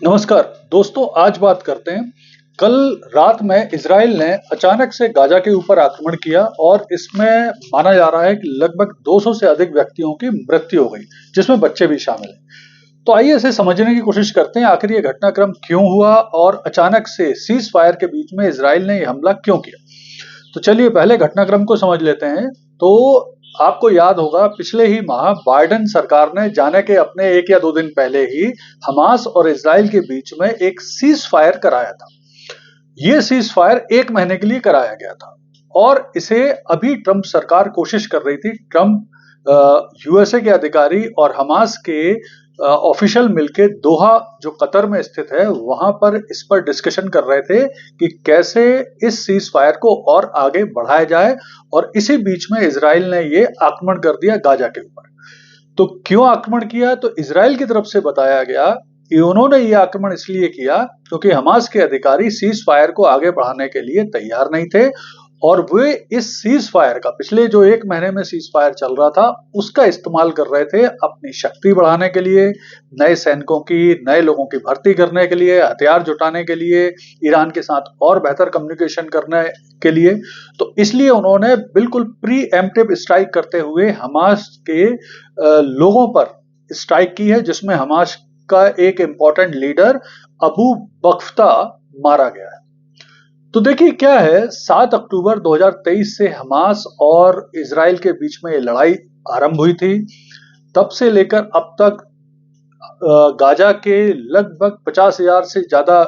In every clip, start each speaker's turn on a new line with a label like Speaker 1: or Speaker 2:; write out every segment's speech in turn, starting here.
Speaker 1: नमस्कार दोस्तों, आज बात करते हैं। कल रात में इजराइल ने अचानक से गाजा के ऊपर आक्रमण किया और इसमें माना जा रहा है कि लगभग 200 से अधिक व्यक्तियों की मृत्यु हो गई, जिसमें बच्चे भी शामिल हैं। तो आइए इसे समझने की कोशिश करते हैं, आखिर ये घटनाक्रम क्यों हुआ और अचानक से सीज फायर के बीच में इजराइल ने यह हमला क्यों किया। तो चलिए पहले घटनाक्रम को समझ लेते हैं। तो आपको याद होगा, पिछले ही माह बाइडेन सरकार ने जाने के अपने 1 या 2 दिन पहले ही हमास और इजराइल के बीच में एक सीज फायर कराया था। ये सीज फायर 1 महीने के लिए कराया गया था और इसे अभी ट्रंप सरकार कोशिश कर रही थी। ट्रंप यूएसए के अधिकारी और हमास के ऑफिशियल मिलके दोहा जो कतर में स्थित है वहां पर इस पर डिस्कशन कर रहे थे कि कैसे इस सीज फायर को और आगे बढ़ाया जाए, और इसी बीच में इजराइल ने ये आक्रमण कर दिया गाजा के ऊपर। तो क्यों आक्रमण किया, तो इजराइल की तरफ से बताया गया कि उन्होंने ये आक्रमण इसलिए किया क्योंकि हमास के अधिकारी सीज फायर को आगे बढ़ाने के लिए तैयार नहीं थे, और वे इस सीज फायर का, पिछले जो 1 महीने में सीज फायर चल रहा था, उसका इस्तेमाल कर रहे थे अपनी शक्ति बढ़ाने के लिए, नए सैनिकों की, नए लोगों की भर्ती करने के लिए, हथियार जुटाने के लिए, ईरान के साथ और बेहतर कम्युनिकेशन करने के लिए। तो इसलिए उन्होंने बिल्कुल प्री एम्प्टिव स्ट्राइक करते हुए हमास के लोगों पर स्ट्राइक की है, जिसमें हमास का एक इंपॉर्टेंट लीडर अबू बख्ता मारा गया है। तो देखिए क्या है, 7 अक्टूबर 2023 से हमास और इजराइल के बीच में ये लड़ाई आरंभ हुई थी। तब से लेकर अब तक गाजा के लगभग 50,000 से ज्यादा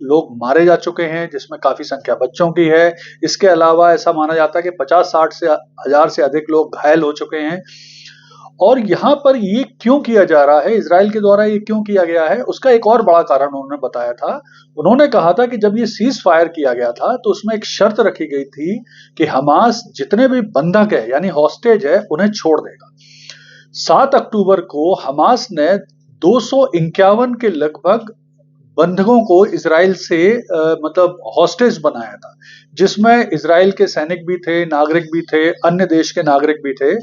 Speaker 1: लोग मारे जा चुके हैं, जिसमें काफी संख्या बच्चों की है। इसके अलावा ऐसा माना जाता है कि 50-60 से हजार से अधिक लोग घायल हो चुके हैं। और यहाँ पर ये क्यों किया जा रहा है, इजराइल के द्वारा ये क्यों किया गया है, उसका एक और बड़ा कारण उन्होंने बताया था। उन्होंने कहा था कि जब ये सीज फायर किया गया था तो उसमें एक शर्त रखी गई थी कि हमास जितने भी बंधक है यानी हॉस्टेज है उन्हें छोड़ देगा। 7 अक्टूबर को हमास ने 251 के लगभग बंधकों को इजराइल से मतलब हॉस्टेज बनाया था, जिसमें इजराइल के सैनिक भी थे, नागरिक भी थे, अन्य देश के नागरिक भी थे।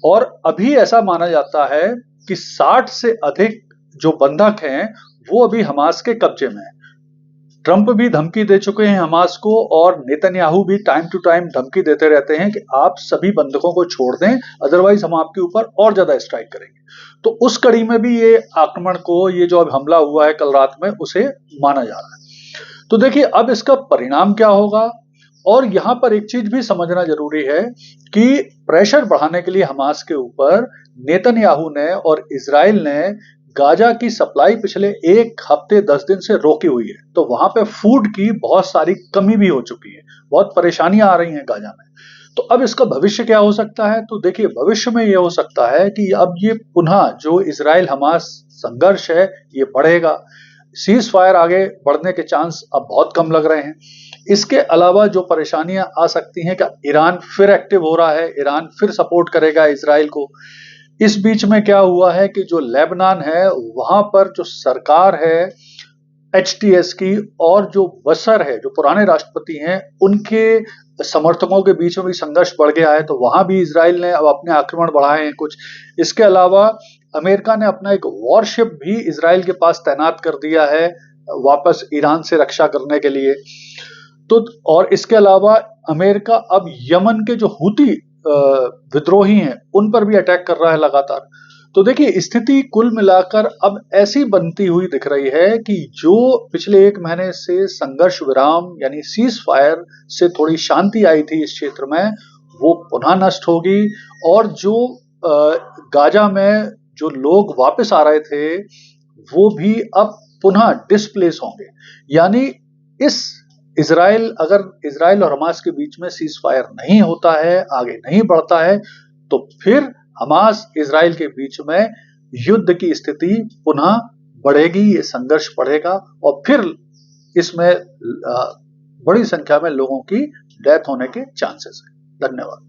Speaker 1: और अभी ऐसा माना जाता है कि 60 से अधिक जो बंधक हैं वो अभी हमास के कब्जे में हैं। ट्रंप भी धमकी दे चुके हैं हमास को, और नेतन्याहू भी टाइम टू टाइम धमकी देते रहते हैं कि आप सभी बंधकों को छोड़ दें, अदरवाइज हम आपके ऊपर और ज्यादा स्ट्राइक करेंगे। तो उस कड़ी में भी ये आक्रमण को, ये जो अब हमला हुआ है कल रात में, उसे माना जा रहा है। तो देखिए अब इसका परिणाम क्या होगा, और यहां पर एक चीज भी समझना जरूरी है कि प्रेशर बढ़ाने के लिए हमास के ऊपर नेतन्याहू ने और इजराइल ने गाजा की सप्लाई पिछले 1 हफ्ते 10 दिन से रोकी हुई है। तो वहां पे फूड की बहुत सारी कमी भी हो चुकी है, बहुत परेशानियां आ रही हैं गाजा में। तो अब इसका भविष्य क्या हो सकता है, तो देखिए भविष्य में यह हो सकता है कि अब ये पुनः जो इजराइल हमास संघर्ष है ये बढ़ेगा। सीज फायर आगे बढ़ने के चांस अब बहुत कम लग रहे हैं। इसके अलावा जो परेशानियां आ सकती हैं कि ईरान फिर एक्टिव हो रहा है, ईरान फिर सपोर्ट करेगा इजराइल को। इस बीच में क्या हुआ है कि जो लेबनान है वहां पर जो सरकार है एचटीएस की, और जो बशर है, जो पुराने राष्ट्रपति हैं, उनके समर्थकों के बीच में भी संघर्ष बढ़ गया है। तो वहां भी इजराइल ने अब अपने आक्रमण बढ़ाए हैं कुछ। इसके अलावा अमेरिका ने अपना एक वॉरशिप भी इजराइल के पास तैनात कर दिया है वापस ईरान से रक्षा करने के लिए। तो और इसके अलावा अमेरिका अब यमन के जो हूती विद्रोही हैं उन पर भी अटैक कर रहा है लगातार। तो देखिए स्थिति कुल मिलाकर अब ऐसी बनती हुई दिख रही है कि जो पिछले 1 महीने से संघर्ष विराम यानी सीज फायर से थोड़ी शांति आई थी इस क्षेत्र में, वो पुनः नष्ट होगी। और जो गाजा में जो लोग वापस आ रहे थे वो भी अब पुनः डिस्प्लेस होंगे। यानी इस अगर इजराइल और हमास के बीच में सीज फायर नहीं होता है, आगे नहीं बढ़ता है, तो फिर हमास इजराइल के बीच में युद्ध की स्थिति पुनः बढ़ेगी, ये संघर्ष बढ़ेगा, और फिर इसमें बड़ी संख्या में लोगों की डेथ होने के चांसेस है। धन्यवाद।